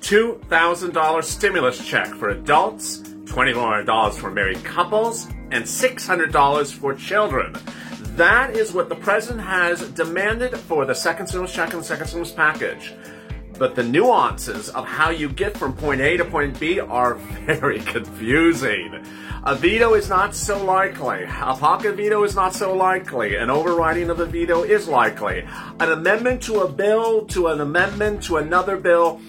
$2,000 stimulus check for adults, $2,400 for married couples, and $600 for children. That is what the president has demanded for the second stimulus check and the second stimulus package. But the nuances of how you get from point A to point B are very confusing. A veto is not so likely. A pocket veto is not so likely. An overriding of a veto is likely. An amendment to a bill, to an amendment to another bill,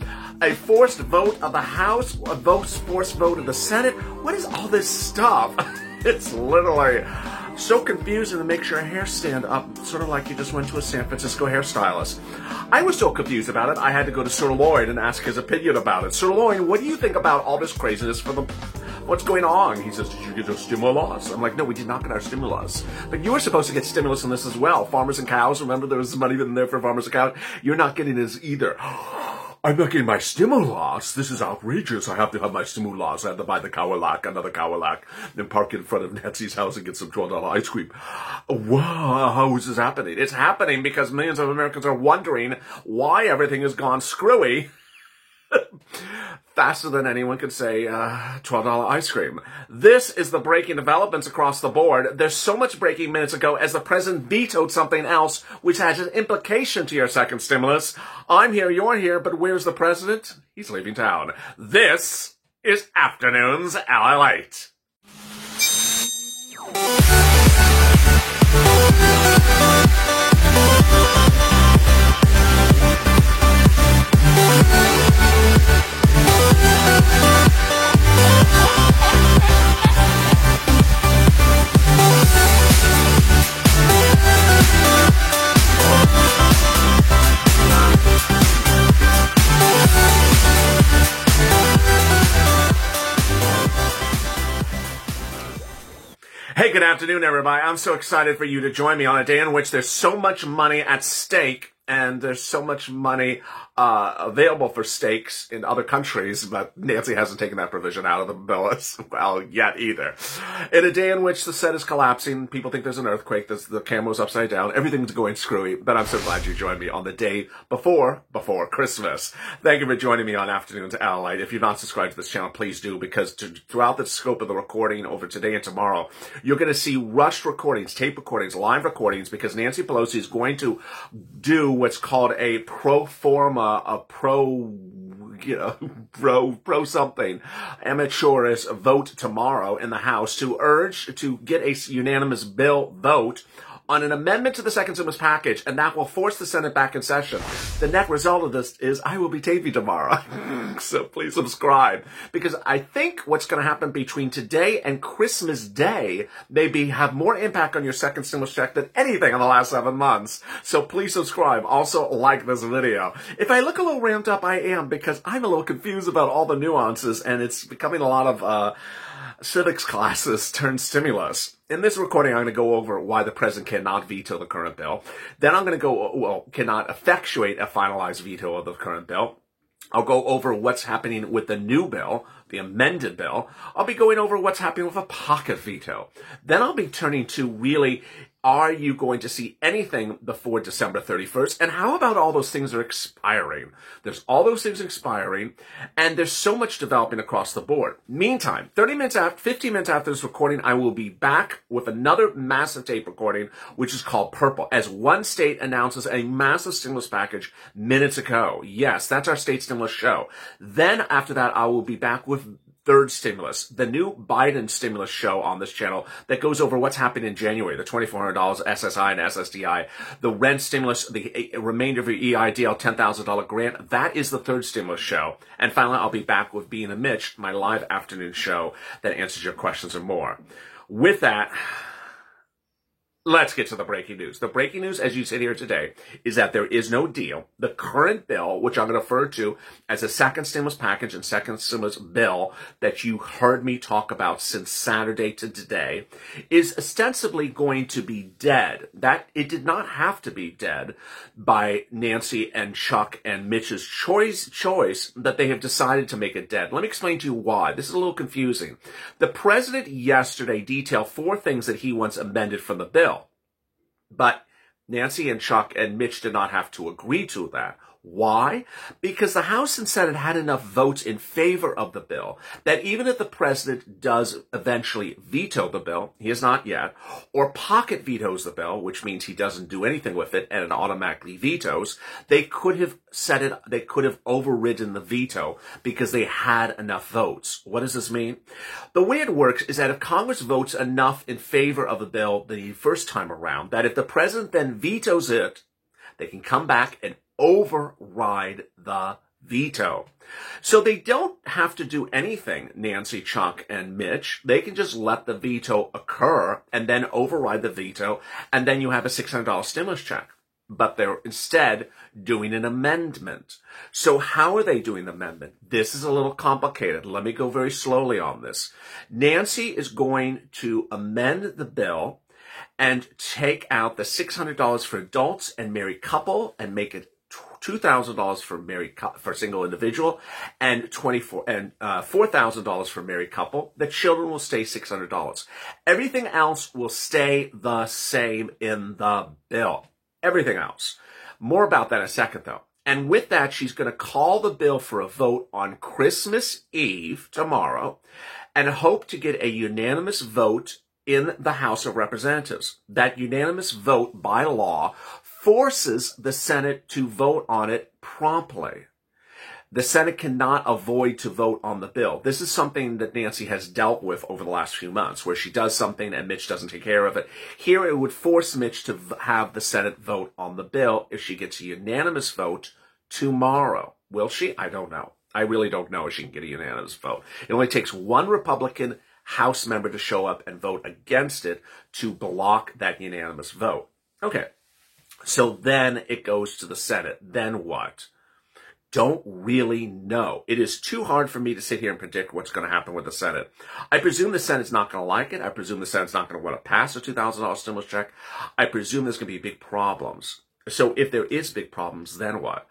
a forced vote of the House, a forced vote of the Senate. What is all this stuff? It's literally so confusing that makes your hair stand up, sort of like you just went to a San Francisco hairstylist. I was so confused about it, I had to go to Sir Lloyd and ask his opinion about it. Sir Lloyd, what do you think about all this craziness for what's going on? He says, did you get your stimulus? I'm like, no, we did not get our stimulus. But you were supposed to get stimulus on this as well. Farmers and cows, remember there was money in there for farmers and cows? You're not getting this either. I'm not getting my stimulus. This is outrageous. I have to have my stimulus. I have to buy the Cowalac, another Cowalac, then park in front of Nancy's house and get some $12 ice cream. Wow, how is this happening? It's happening because millions of Americans are wondering why everything has gone screwy faster than anyone could say $12 ice cream. This is the breaking developments across the board. There's so much breaking minutes ago as the president vetoed something else which has an implication to your second stimulus. I'm here, you're here, but where's the president? He's leaving town. This is Afternoons Ally Light. Hey, good afternoon, everybody. I'm so excited for you to join me on a day in which there's so much money at stake and there's so much money available for stakes in other countries, but Nancy hasn't taken that provision out of the bill as well yet either. In a day in which the set is collapsing, people think there's an earthquake, the camera's upside down, everything's going screwy, but I'm so glad you joined me on the day before Christmas. Thank you for joining me on Afternoons Ally Light. If you're not subscribed to this channel, please do, because throughout the scope of the recording over today and tomorrow, you're going to see rushed recordings, tape recordings, live recordings, because Nancy Pelosi is going to do what's called a pro something amateurish vote tomorrow in the House to get a unanimous bill vote on an amendment to the second stimulus package, and that will force the Senate back in session. The net result of this is I will be taping tomorrow. So please subscribe, because I think what's going to happen between today and Christmas Day maybe have more impact on your second stimulus check than anything in the last 7 months. So please subscribe. Also like this video. If I look a little ramped up, I am, because I'm a little confused about all the nuances, and it's becoming a lot of civics classes turned stimulus. In this recording, I'm going to go over why the president cannot veto the current bill. Then I'm going to cannot effectuate a finalized veto of the current bill. I'll go over what's happening with the new bill, the amended bill. I'll be going over what's happening with a pocket veto. Then I'll be turning to really, are you going to see anything before December 31st? And how about all those things are expiring? There's all those things expiring, and there's so much developing across the board. Meantime, 15 minutes after this recording, I will be back with another massive tape recording, which is called Purple, as one state announces a massive stimulus package minutes ago. Yes, that's our state stimulus show. Then after that, I will be back with third stimulus, the new Biden stimulus show on this channel that goes over what's happened in January, the $2,400 SSI and SSDI, the rent stimulus, the remainder of your EIDL $10,000 grant. That is the third stimulus show. And finally, I'll be back with Being a Mitch, my live afternoon show that answers your questions and more. With that, let's get to the breaking news. The breaking news, as you sit here today, is that there is no deal. The current bill, which I'm going to refer to as a second stimulus package and second stimulus bill that you heard me talk about since Saturday to today, is ostensibly going to be dead. That it did not have to be dead by Nancy and Chuck and Mitch's choice that they have decided to make it dead. Let me explain to you why. This is a little confusing. The president yesterday detailed 4 things that he wants amended from the bill. But Nancy and Chuck and Mitch did not have to agree to that. Why? Because the House and Senate had enough votes in favor of the bill that even if the president does eventually veto the bill, he has not yet, or pocket vetoes the bill, which means he doesn't do anything with it and it automatically vetoes, they could have they could have overridden the veto because they had enough votes. What does this mean? The way it works is that if Congress votes enough in favor of a bill the first time around, that if the president then vetoes it, they can come back and override the veto. So they don't have to do anything, Nancy, Chuck, and Mitch. They can just let the veto occur and then override the veto, and then you have a $600 stimulus check. But they're instead doing an amendment. So how are they doing the amendment? This is a little complicated. Let me go very slowly on this. Nancy is going to amend the bill and take out the $600 for adults and married couple and make it $2,000 for single individual and $4,000 for married couple. The children will stay $600. Everything else will stay the same in the bill. Everything else. More about that in a second, though. And with that, she's going to call the bill for a vote on Christmas Eve tomorrow and hope to get a unanimous vote in the House of Representatives. That unanimous vote by law forces the Senate to vote on it promptly. The Senate cannot avoid to vote on the bill. This is something that Nancy has dealt with over the last few months, where she does something and Mitch doesn't take care of it. Here it would force Mitch to have the Senate vote on the bill if she gets a unanimous vote tomorrow. Will she? I don't know. I really don't know if she can get a unanimous vote. It only takes one Republican House member to show up and vote against it to block that unanimous vote. Okay. So then it goes to the Senate. Then what? Don't really know. It is too hard for me to sit here and predict what's going to happen with the Senate. I presume the Senate's not going to like it. I presume the Senate's not going to want to pass a $2,000 stimulus check. I presume there's going to be big problems. So if there is big problems, then what?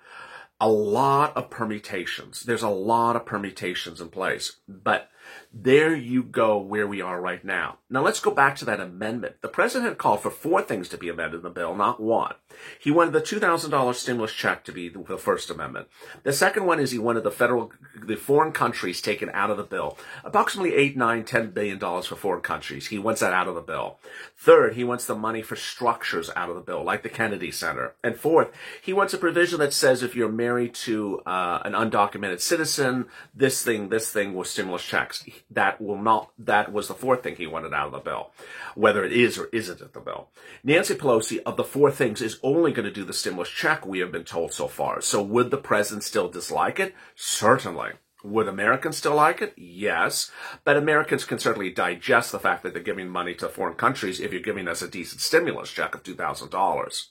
A lot of permutations. There's a lot of permutations in place. But there you go where we are right now. Now let's go back to that amendment. The president had called for 4 things to be amended in the bill, not 1. He wanted the $2,000 stimulus check to be the first amendment. The second one is he wanted the foreign countries taken out of the bill. Approximately $8, $9, $10 billion for foreign countries. He wants that out of the bill. Third, he wants the money for structures out of the bill, like the Kennedy Center. And fourth, he wants a provision that says if you're married to an undocumented citizen, this thing with stimulus checks. That was the fourth thing he wanted out of the bill, whether it is or isn't in the bill. Nancy Pelosi, of the 4 things, is only going to do the stimulus check, we have been told so far. So would the president still dislike it? Certainly. Would Americans still like it? Yes. But Americans can certainly digest the fact that they're giving money to foreign countries if you're giving us a decent stimulus check of $2,000.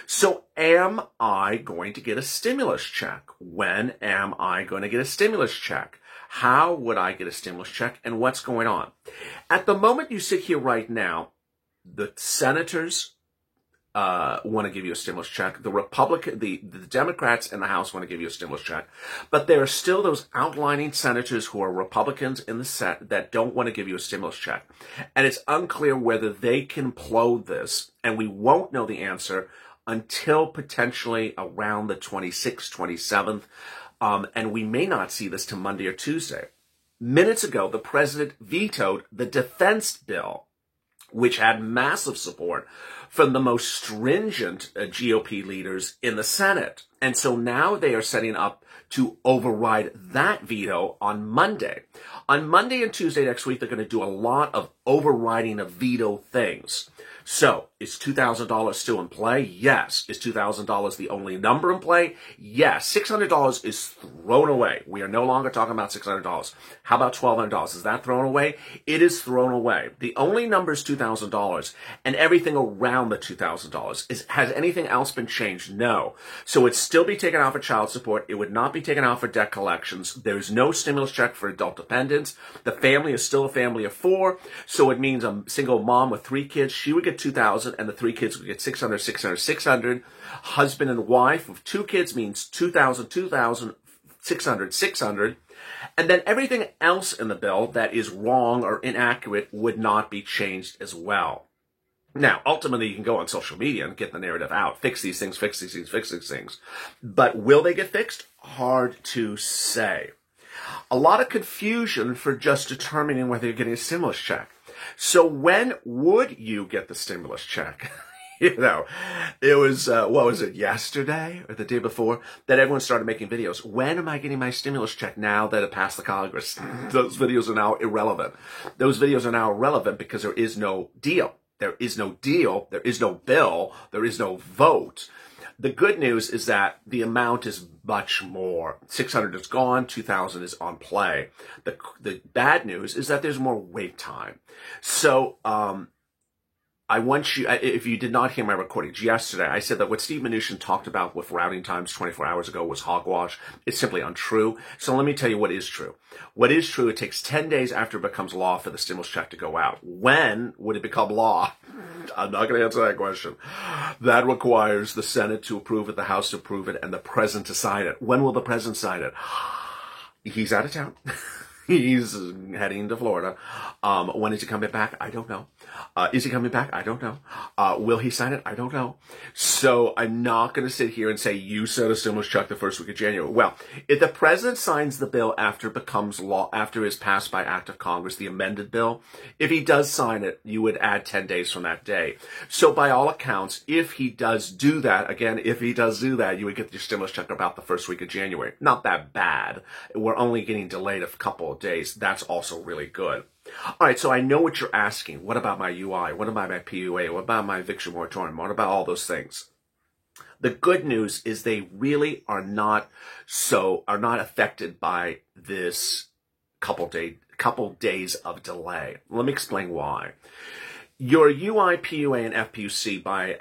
So am I going to get a stimulus check? When am I going to get a stimulus check? How would I get a stimulus check, and what's going on? At the moment you sit here right now, the senators want to give you a stimulus check. The Democrats in the House want to give you a stimulus check. But there are still those outlining senators who are Republicans in the Senate that don't want to give you a stimulus check. And it's unclear whether they can implode this, and we won't know the answer until potentially around the 26th, 27th. And we may not see this till Monday or Tuesday. Minutes ago, the president vetoed the defense bill, which had massive support from the most stringent GOP leaders in the Senate. And so now they are setting up to override that veto on Monday. On Monday and Tuesday next week, they're going to do a lot of overriding of veto things. So, is $2,000 still in play? Yes. Is $2,000 the only number in play? Yes. $600 is thrown away. We are no longer talking about $600. How about $1,200? Is that thrown away? It is thrown away. The only number is $2,000, and everything around the $2,000. Has anything else been changed? No. So it'd still be taken out for child support. It would not be taken out for debt collections. There's no stimulus check for adult dependents. The family is still a family of 4, so it means a single mom with 3 kids, she would get $2,000, and the 3 kids would get $600, $600, $600. Husband and wife with 2 kids means $2,000, $2,000, $600, $600. And then everything else in the bill that is wrong or inaccurate would not be changed as well. Now, ultimately, you can go on social media and get the narrative out. Fix these things, fix these things, fix these things. But will they get fixed? Hard to say. A lot of confusion for just determining whether you're getting a stimulus check. So when would you get the stimulus check? You know, it was, what was it, yesterday or the day before that everyone started making videos. When am I getting my stimulus check now that it passed the Congress? Those videos are now irrelevant. Those videos are now irrelevant because there is no deal. There is no deal. There is no bill. There is no vote. The good news is that the amount is much more. 600 is gone. 2,000 is on play. The bad news is that there's more wait time. So, I want you, if you did not hear my recordings yesterday, I said that what Steve Mnuchin talked about with routing times 24 hours ago was hogwash. It's simply untrue. So let me tell you what is true. What is true, it takes 10 days after it becomes law for the stimulus check to go out. When would it become law? I'm not going to answer that question. That requires the Senate to approve it, the House to approve it, and the President to sign it. When will the President sign it? He's out of town. He's heading to Florida. When is he coming back? I don't know. Is he coming back? I don't know. Will he sign it? I don't know. So I'm not going to sit here and say, you said a stimulus check the first week of January. Well, if the president signs the bill after it becomes law, after it's passed by act of Congress, the amended bill, if he does sign it, you would add 10 days from that day. So by all accounts, if he does do that, again, if he does do that, you would get your stimulus check about the first week of January. Not that bad. We're only getting delayed a couple of days. That's also really good. All right, so I know what you're asking. What about my UI? What about my PUA? What about my eviction moratorium? What about all those things? The good news is they really are not affected by this couple days of delay. Let me explain why. Your UI, PUA, and FPUC by,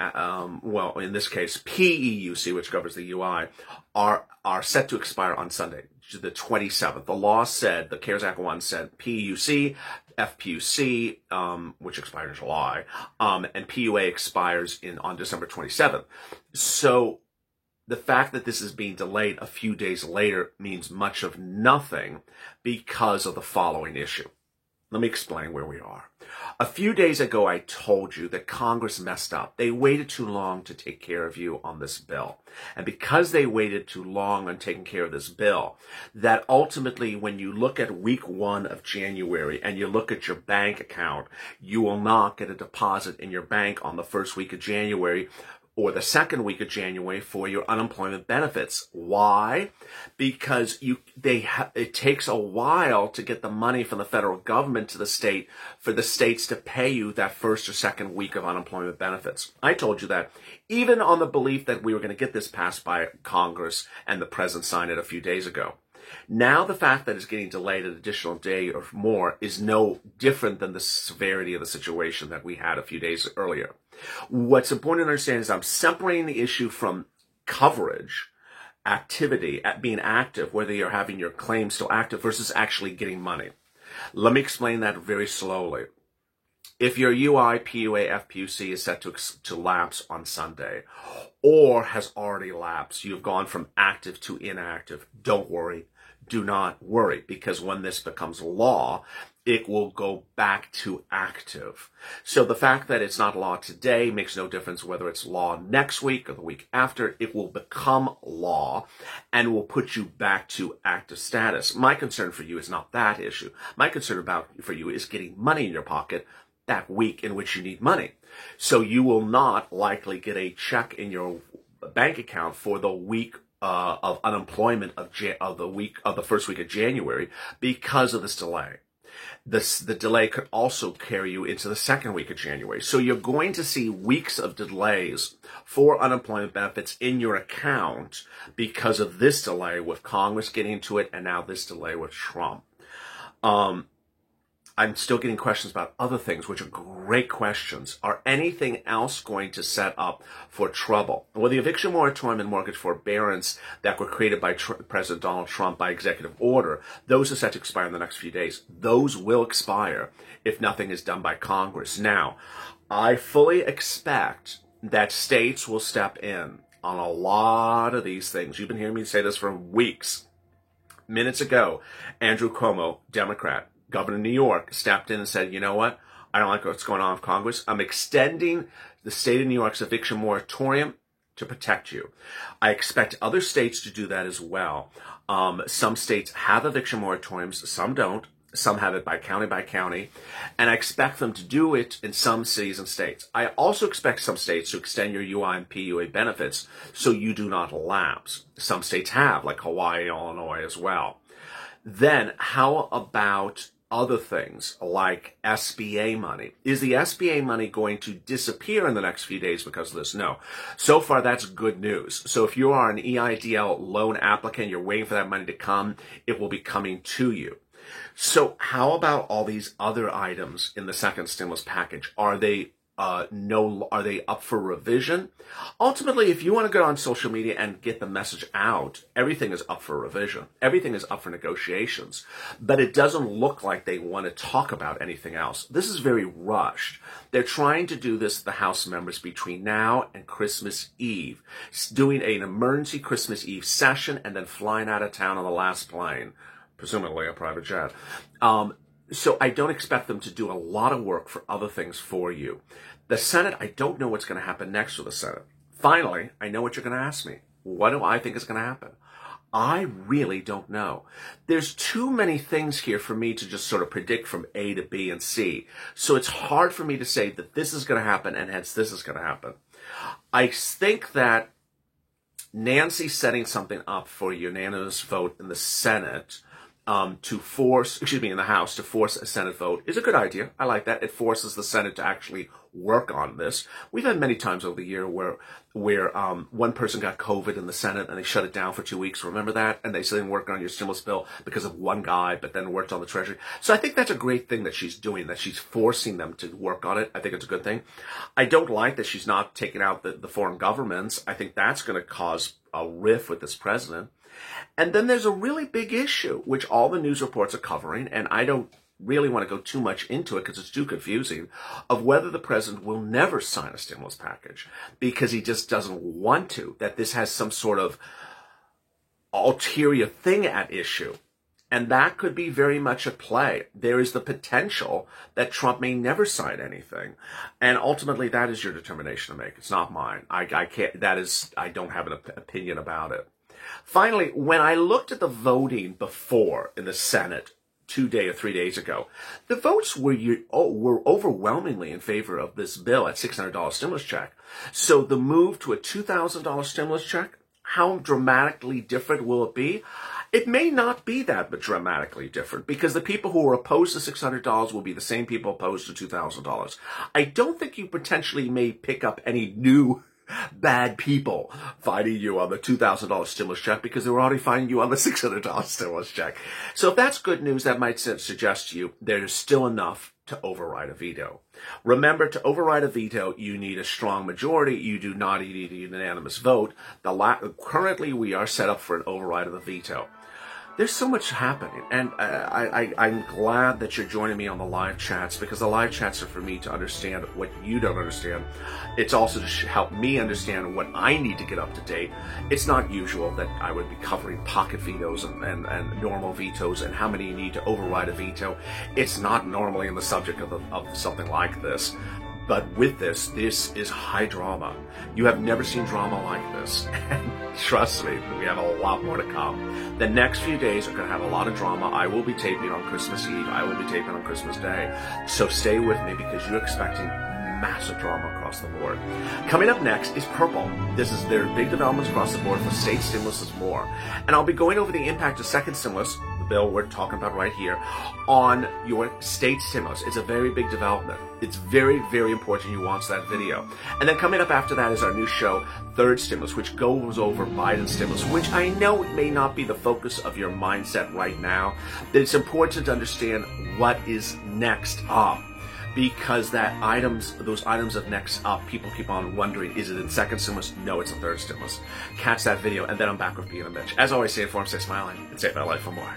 well, in this case, PEUC, which covers the UI, are set to expire on Sunday, the 27th. The law said, the CARES Act 1 said PEUC, FPUC, which expired in July, and PUA expires on December 27th. So the fact that this is being delayed a few days later means much of nothing because of the following issue. Let me explain where we are. A few days ago, I told you that Congress messed up. They waited too long to take care of you on this bill. And because they waited too long on taking care of this bill, that ultimately when you look at week 1 of January and you look at your bank account, you will not get a deposit in your bank on the first week of January or the second week of January for your unemployment benefits. Why? Because it takes a while to get the money from the federal government to the state for the states to pay you that first or second week of unemployment benefits. I told you that even on the belief that we were going to get this passed by Congress and the president signed it a few days ago. Now the fact that it's getting delayed an additional day or more is no different than the severity of the situation that we had a few days earlier. What's important to understand is I'm separating the issue from coverage, activity, at being active, whether you're having your claim still active versus actually getting money. Let me explain that very slowly. If your UI, PUA, FPUC is set to lapse on Sunday or has already lapsed, you've gone from active to inactive, don't worry. Do not worry, because when this becomes law, it will go back to active. So the fact that it's not law today makes no difference whether it's law next week or the week after. It will become law and will put you back to active status. My concern for you is not that issue. My concern for you is getting money in your pocket that week in which you need money. So you will not likely get a check in your bank account for the week of unemployment of the first week of January because of this delay. The delay could also carry you into the second week of January. So you're going to see weeks of delays for unemployment benefits in your account because of this delay with Congress getting into it and now this delay with Trump. I'm still getting questions about other things, which are great questions. Are anything else going to set up for trouble? Well, the eviction moratorium and mortgage forbearance that were created by President Donald Trump by executive order, those are set to expire in the next few days. Those will expire if nothing is done by Congress. Now, I fully expect that states will step in on a lot of these things. You've been hearing me say this for weeks. Minutes ago, Andrew Cuomo, Democrat, governor of New York, stepped in and said, you know what? I don't like what's going on with Congress. I'm extending the state of New York's eviction moratorium to protect you. I expect other states to do that as well. Some states have eviction moratoriums, some don't. Some have it by county, and I expect them to do it in some cities and states. I also expect some states to extend your UI and PUA benefits so you do not lapse. Some states have, like Hawaii, Illinois as well. Then how about other things like SBA money? Is the SBA money going to disappear in the next few days because of this? No. So far, that's good news. So if you are an EIDL loan applicant, you're waiting for that money to come, it will be coming to you. So how about all these other items in the second stimulus package? Are they are they up for revision? Ultimately, if you want to go on social media and get the message out, everything is up for revision. Everything is up for negotiations. But it doesn't look like they want to talk about anything else. This is very rushed. They're trying to do this, the House members, between now and Christmas Eve, doing an emergency Christmas Eve session and then flying out of town on the last plane, presumably a private jet. So I don't expect them to do a lot of work for other things for you. The Senate, I don't know what's going to happen next with the Senate. Finally, I know what you're going to ask me. What do I think is going to happen? I really don't know. There's too many things here for me to just sort of predict from A to B and C. So it's hard for me to say that this is going to happen and hence this is going to happen. I think that Nancy setting something up for a unanimous vote in the Senate in the House to force a Senate vote is a good idea. I like that. It forces the Senate to actually work on this. We've had many times over the year where one person got COVID in the Senate and they shut it down for 2 weeks. Remember that? And they didn't work on your stimulus bill because of one guy, but then worked on the Treasury. So I think that's a great thing that she's doing, that she's forcing them to work on it. I think it's a good thing. I don't like that she's not taking out the foreign governments. I think that's going to cause a rift with this president. And then there's a really big issue, which all the news reports are covering, and I don't really want to go too much into it because it's too confusing, of whether the president will never sign a stimulus package because he just doesn't want to, that this has some sort of ulterior thing at issue. And that could be very much at play. There is the potential that Trump may never sign anything. And ultimately, that is your determination to make. It's not mine. I don't have an opinion about it. Finally, when I looked at the voting before in the Senate 3 days ago, the votes were overwhelmingly in favor of this bill at $600 stimulus check. So the move to a $2,000 stimulus check, how dramatically different will it be? It may not be that dramatically different because the people who are opposed to $600 will be the same people opposed to $2,000. I don't think you potentially may pick up any new bad people fighting you on the $2,000 stimulus check because they were already fighting you on the $600 stimulus check. So if that's good news, that might suggest to you there's still enough to override a veto. Remember, to override a veto, you need a strong majority. You do not need a unanimous vote. Currently, we are set up for an override of the veto. There's so much happening, and I'm glad that you're joining me on the live chats, because the live chats are for me to understand what you don't understand. It's also to help me understand what I need to get up to date. It's not usual that I would be covering pocket vetoes and normal vetoes and how many you need to override a veto. It's not normally in the subject of something like this. But with this is high drama. You have never seen drama like this. And trust me, we have a lot more to come. The next few days are going to have a lot of drama. I will be taping on Christmas Eve. I will be taping on Christmas Day. So stay with me because you're expecting massive drama across the board. Coming up next is Purple. There are big developments across the board for state stimuluses more. And I'll be going over the impact of second stimulus, the bill we're talking about right here, on your state stimulus. It's a very big development. It's very, very important you watch that video. And then coming up after that is our new show, Third Stimulus, which goes over Biden's stimulus, which I know it may not be the focus of your mindset right now, but it's important to understand what is next up. Because those items of next up, people keep on wondering, is it in second stimulus? No, it's a third stimulus. Catch that video, and then I'm back with Bean and Mitch. As always, stay informed, stay smiling, and save our life for more.